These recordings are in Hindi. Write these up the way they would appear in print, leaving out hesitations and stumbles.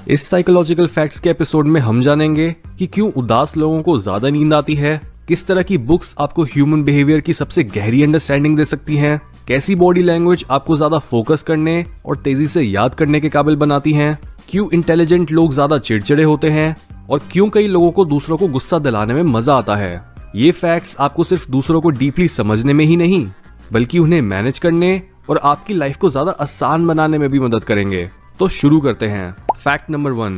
इस साइकोलॉजिकल फैक्ट्स के एपिसोड में हम जानेंगे कि क्यों उदास लोगों को ज्यादा नींद आती है, किस तरह की बुक्स आपको ह्यूमन बिहेवियर की सबसे गहरी अंडरस्टैंडिंग दे सकती हैं, कैसी बॉडी लैंग्वेज आपको ज्यादा फोकस करने और तेजी से याद करने के काबिल बनाती हैं, क्यों इंटेलिजेंट लोग ज्यादा चिड़चिड़े होते हैं और क्यों कई लोगों को दूसरों को गुस्सा दिलाने में मजा आता है। ये फैक्ट्स आपको सिर्फ दूसरों को डीपली समझने में ही नहीं बल्कि उन्हें मैनेज करने और आपकी लाइफ को ज्यादा आसान बनाने में भी मदद करेंगे। तो शुरू करते हैं। Fact number 1,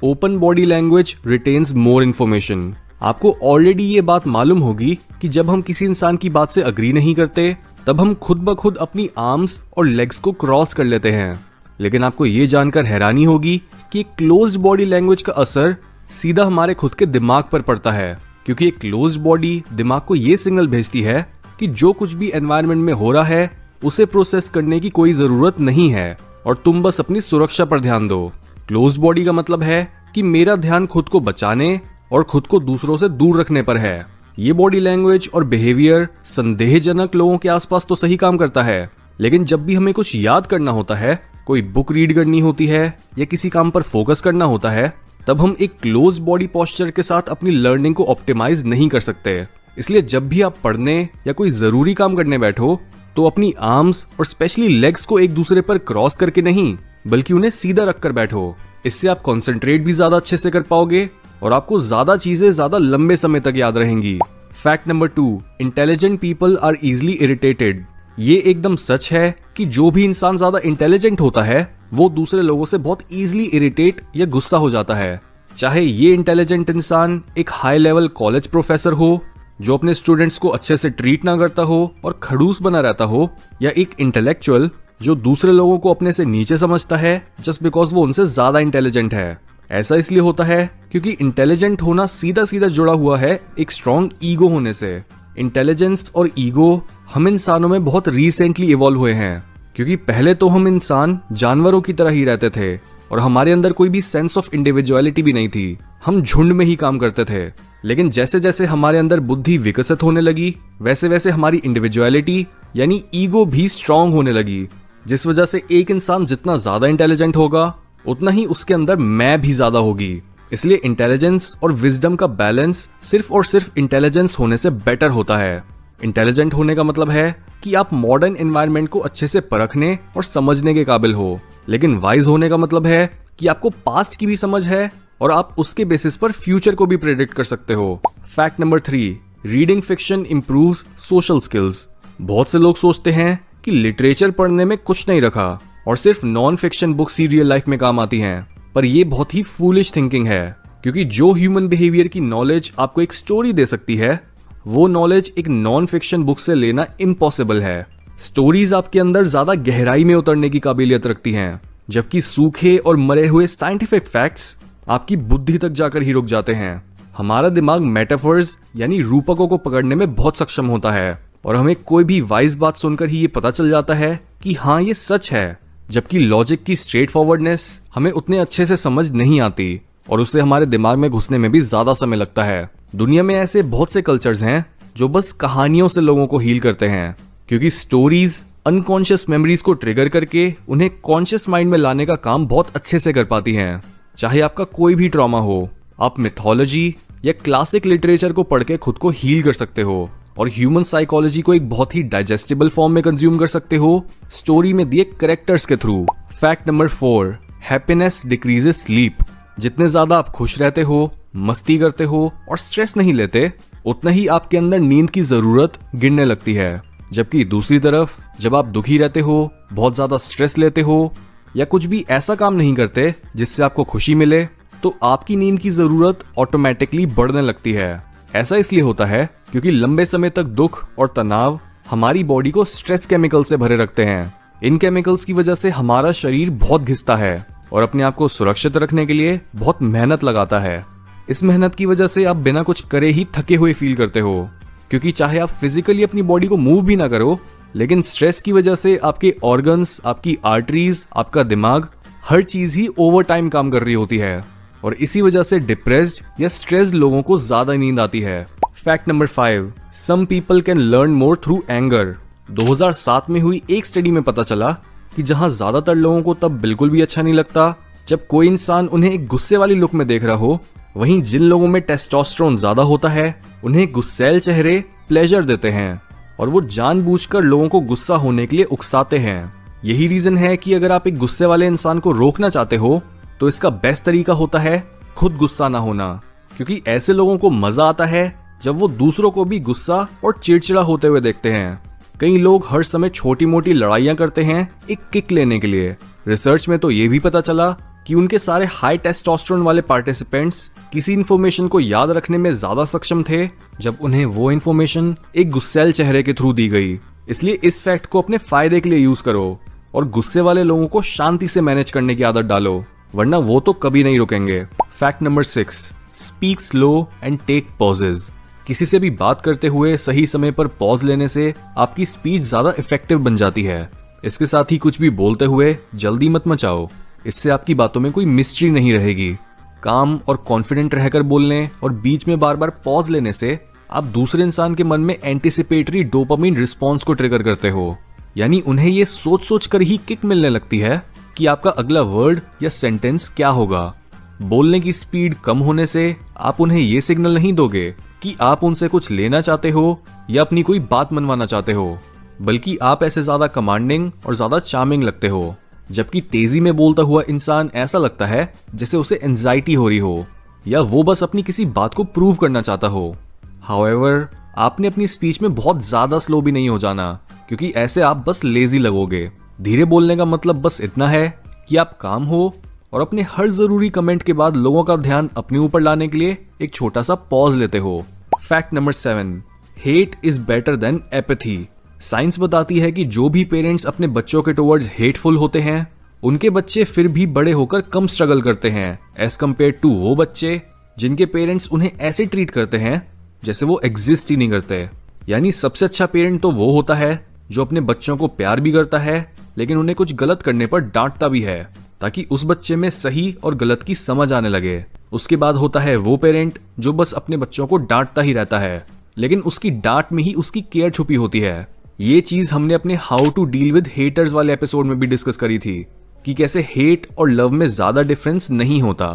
open body language retains more information. आपको ऑलरेडी ये बात मालूम होगी कि जब हम किसी इंसान की बात से अग्री नहीं करते तब हम खुद ब खुद अपनी आर्म्स और लेग्स को क्रॉस कर लेते हैं। लेकिन आपको ये जानकर हैरानी होगी कि क्लोज्ड बॉडी लैंग्वेज का असर सीधा हमारे खुद के दिमाग पर पड़ता है, क्योंकि एक क्लोज्ड बॉडी दिमाग को ये सिग्नल भेजती है कि जो कुछ भी एनवायरनमेंट में हो रहा है उसे प्रोसेस करने की कोई जरूरत नहीं है और तुम बस अपनी सुरक्षा पर ध्यान दो। क्लोज्ड बॉडी का मतलब है कि मेरा ध्यान खुद को बचाने और खुद को दूसरों से दूर रखने पर है। ये बॉडी लैंग्वेज और बिहेवियर संदेहजनक लोगों के आसपास तो सही काम करता है, लेकिन जब भी हमें कुछ याद करना होता है, कोई बुक रीड करनी होती है या किसी काम पर फोकस करना होता है, तब हम एक क्लोज बॉडी पोस्चर के साथ अपनी लर्निंग को ऑप्टिमाइज नहीं कर सकते। इसलिए जब भी आप पढ़ने या कोई जरूरी काम करने बैठो तो अपनी आर्म्स और स्पेशली लेग्स को एक दूसरे पर क्रॉस करके नहीं बल्कि उन्हें सीधा रखकर बैठो। इससे आप कंसंट्रेट भी ज्यादा अच्छे से कर पाओगे और आपको ज्यादा चीजें ज्यादा लंबे समय तक याद रहेंगी। Fact number 2, intelligent people are easily irritated. ये एकदम सच है कि जो भी इंसान ज्यादा इंटेलिजेंट होता है वो दूसरे लोगों से बहुत इजिली इरिटेट या गुस्सा हो जाता है। चाहे ये इंटेलिजेंट इंसान एक हाई लेवल कॉलेज प्रोफेसर हो जो अपने स्टूडेंट्स को अच्छे से ट्रीट ना करता हो और खड़ूस बना रहता हो, या एक इंटेलेक्चुअल जो दूसरे लोगों को अपने से नीचे समझता है जस्ट बिकॉज वो उनसे ज्यादा इंटेलिजेंट है। ऐसा इसलिए होता है क्योंकि इंटेलिजेंट होना सीधा सीधा जुड़ा हुआ है एक स्ट्रॉन्ग ईगो होने से। इंटेलिजेंस और ईगो हम इंसानों में बहुत रिसेंटली इवॉल्व हुए हैं, क्योंकि पहले तो हम इंसान जानवरों की तरह ही रहते थे और हमारे अंदर कोई भी सेंस ऑफ इंडिविजुअलिटी भी नहीं थी। हम झुंड में ही काम करते थे। लेकिन जैसे जैसे हमारे अंदर बुद्धि विकसित होने लगी वैसे वैसे हमारी इंडिविजुअलिटी यानी ईगो भी स्ट्रांग होने लगी, जिस वजह से एक इंसान जितना ज्यादा इंटेलिजेंट होगा उतना ही उसके अंदर मैं भी ज्यादा होगी। इसलिए इंटेलिजेंस और विजडम का बैलेंस सिर्फ और सिर्फ इंटेलिजेंस होने से बेटर होता है। इंटेलिजेंट होने का मतलब है कि आप मॉडर्न एनवायरनमेंट को अच्छे से परखने और समझने के काबिल हो, लेकिन वाइज होने का मतलब है कि आपको पास्ट की भी समझ है और आप उसके बेसिस पर फ्यूचर को भी प्रेडिक्ट कर सकते हो। Fact number 3, reading fiction improves social skills. बहुत से लोग सोचते हैं कि लिटरेचर पढ़ने में कुछ नहीं रखा और सिर्फ नॉन फिक्शन बुक्स ही रियल लाइफ में काम आती हैं, पर यह बहुत ही फूलिश थिंकिंग है, क्योंकि जो ह्यूमन बिहेवियर की नॉलेज आपको एक स्टोरी दे सकती है वो नॉलेज एक नॉन फिक्शन बुक से लेना इम्पॉसिबल है। स्टोरीज आपके अंदर ज्यादा गहराई में उतरने की काबिलियत रखती हैं, जबकि सूखे और मरे हुए साइंटिफिक फैक्ट्स आपकी बुद्धि तक जाकर ही रुक जाते हैं। हमारा दिमाग मेटाफर्स यानी रूपकों को पकड़ने में बहुत सक्षम होता है और हमें कोई भी वाइज बात सुनकर ही ये पता चल जाता है कि हाँ ये सच है, जबकि लॉजिक की स्ट्रेट फॉरवर्डनेस हमें उतने अच्छे से समझ नहीं आती और उससे हमारे दिमाग में घुसने में भी ज्यादा समय लगता है। दुनिया में ऐसे बहुत से कल्चर्स हैं जो बस कहानियों से लोगों को हील करते हैं, क्योंकि स्टोरीज अनकॉन्शियस मेमोरीज को ट्रिगर करके उन्हें कॉन्शियस माइंड में लाने का काम बहुत अच्छे से कर पाती हैं। चाहे आपका कोई भी ट्रॉमा हो, आप मिथोलॉजी या क्लासिक लिटरेचर को पढ़ के खुद को हील कर सकते हो और ह्यूमन साइकोलॉजी को एक बहुत ही डाइजेस्टिबल फॉर्म में कंज्यूम कर सकते हो स्टोरी में दिए कैरेक्टर्स के through. Fact number 4, happiness decreases sleep. जितने ज्यादा आप खुश रहते हो, मस्ती करते हो और स्ट्रेस नहीं लेते, उतना ही आपके अंदर नींद की जरूरत गिरने लगती है। जबकि दूसरी तरफ जब आप दुखी रहते हो, बहुत ज्यादा स्ट्रेस लेते हो या कुछ भी ऐसा काम नहीं करते जिससे आपको खुशी मिले, तो आपकी नींद की जरूरत ऑटोमेटिकली बढ़ने लगती है। ऐसा इसलिए होता है क्योंकि लंबे समय तक दुख और तनाव हमारी बॉडी को स्ट्रेस केमिकल से भरे रखते हैं। इन केमिकल्स की वजह से हमारा शरीर बहुत घिसता है और अपने आप को सुरक्षित रखने के लिए बहुत मेहनत लगाता है। इस मेहनत की वजह से आप बिना कुछ करे ही थके हुए फील करते हो, क्योंकि चाहे आप फिजिकली अपनी बॉडी को मूव भी ना करो, लेकिन स्ट्रेस की वजह से आपके ऑर्गन्स, आपकी आर्टरीज, आपका दिमाग, हर चीज ही ओवर टाइम काम कर रही होती है और इसी वजह से डिप्रेस्ड या स्ट्रेस्ड लोगों को ज्यादा नींद आती है। Fact number 5, some people can learn more through anger. 2007 में हुई एक स्टडी में पता चला कि जहां ज्यादातर लोगों को तब बिल्कुल भी अच्छा नहीं लगता जब कोई इंसान उन्हें एक गुस्से वाली लुक में देख रहा हो, वहीं जिन लोगों में टेस्टोस्टेरोन ज्यादा होता है उन्हें गुस्सैल चेहरे प्लेजर देते हैं और वो जानबूझकर लोगों को गुस्सा होने के लिए उकसाते हैं। यही रीजन है कि अगर आप एक गुस्से वाले इंसान को रोकना चाहते हो तो इसका बेस्ट तरीका होता है खुद गुस्सा ना होना, क्योंकि ऐसे लोगों को मजा आता है जब वो दूसरों को भी गुस्सा और चिड़चिड़ा होते हुए देखते हैं। कई लोग हर समय छोटी मोटी लड़ाइयां करते हैं एक किक लेने के लिए। रिसर्च में तो ये भी पता चला कि उनके सारे हाई टेस्टोस्टेरोन वाले पार्टिसिपेंट्स किसी इन्फॉर्मेशन को याद रखने में ज्यादा सक्षम थे जब उन्हें वो इन्फॉर्मेशन एक गुस्सैल चेहरे के थ्रू दी गई। इसलिए इस फैक्ट को अपने फायदे के लिए यूज करो और गुस्से वाले लोगों को शांति से मैनेज करने की आदत डालो, वरना वो तो कभी नहीं रुकेंगे। Fact number 6, speak slow and take pauses. किसी से भी बात करते हुए सही समय पर पॉज लेने से आपकी स्पीच ज्यादा इफेक्टिव बन जाती है। इसके साथ ही कुछ भी बोलते हुए जल्दी मत मचाओ, इससे आपकी बातों में कोई मिस्ट्री नहीं रहेगी। काम और कॉन्फिडेंट रहकर बोलने और बीच में बार बार पॉज लेने से आप दूसरे इंसान के मन में एंटिसिपेटरी डोपामिन रिस्पॉन्स को ट्रिगर करते हो, यानी उन्हें ये सोच सोच कर ही किक मिलने लगती है कि आपका अगला वर्ड या सेंटेंस क्या होगा। बोलने की स्पीड कम होने से आप उन्हें ये सिग्नल नहीं दोगे कि आप उनसे कुछ लेना चाहते हो या अपनी कोई बात मनवाना चाहते हो, बल्कि आप ऐसे ज्यादा कमांडिंग और ज्यादा चार्मिंग लगते हो। जबकि तेजी में बोलता हुआ इंसान ऐसा लगता है जैसे उसे एंजाइटी हो रही हो या वो बस अपनी किसी बात को प्रूव करना चाहता हो। हाउएवर, आपने अपनी स्पीच में बहुत ज्यादा स्लो भी नहीं हो जाना, क्योंकि ऐसे आप बस लेजी लगोगे। धीरे बोलने का मतलब बस इतना है कि आप काम हो और अपने हर जरूरी कमेंट के बाद लोगों का ध्यान अपने ऊपर लाने के लिए एक छोटा सा पॉज लेते हो। Fact number 7, hate is better than apathy. Science बताती है कि जो भी पेरेंट्स अपने बच्चों के टुवर्ड्स हेटफुल होते हैं उनके बच्चे फिर भी बड़े होकर कम स्ट्रगल करते हैं एज कम्पेयर टू वो बच्चे जिनके पेरेंट्स उन्हें ऐसे ट्रीट करते हैं जैसे वो एग्जिस्ट ही नहीं करते। यानी सबसे अच्छा पेरेंट तो वो होता है जो अपने बच्चों को प्यार भी करता है लेकिन उन्हें कुछ गलत करने पर डांटता भी है, ताकि उस बच्चे में सही और गलत की समझ आने लगे। उसके बाद होता है वो पेरेंट जो बस अपने बच्चों को डांटता ही रहता है, लेकिन उसकी डांट में ही उसकी केयर छुपी होती है। ये चीज हमने अपने how to deal with haters वाले एपिसोड में भी डिस्कस करी थी कि कैसे हेट और लव में ज्यादा डिफरेंस नहीं होता।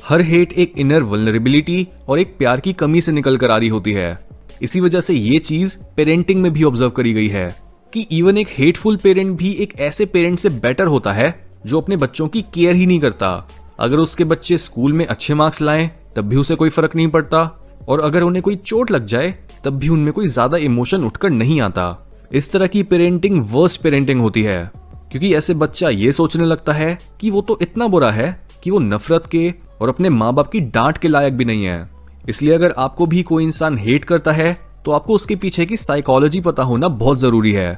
हर हेट एक इनर वल्नरेबिलिटी और एक प्यार की कमी से निकल कर आ रही होती है। इसी वजह से ये चीज पेरेंटिंग में भी ऑब्जर्व करी गई है कि इवन एक हेटफुल पेरेंट भी एक ऐसे पेरेंट से बेटर होता है जो अपने बच्चों की केयर ही नहीं करता। अगर उसके बच्चे स्कूल में अच्छे मार्क्स लाएं तब भी उसे कोई फर्क नहीं पड़ता, और अगर उन्हें कोई चोट लग जाए तब भी उनमें कोई ज्यादा इमोशन उठकर नहीं आता। इस तरह की पेरेंटिंग वर्स्ट पेरेंटिंग होती है, क्योंकि ऐसे बच्चा ये सोचने लगता है कि वो तो इतना बुरा है कि वो नफरत के और अपने माँ बाप की डांट के लायक भी नहीं है। इसलिए अगर आपको भी कोई इंसान हेट करता है तो आपको उसके पीछे की साइकोलॉजी पता होना बहुत जरूरी है,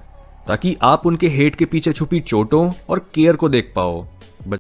ताकि आप उनके हेट के पीछे छुपी चोटों और केयर को देख पाओ।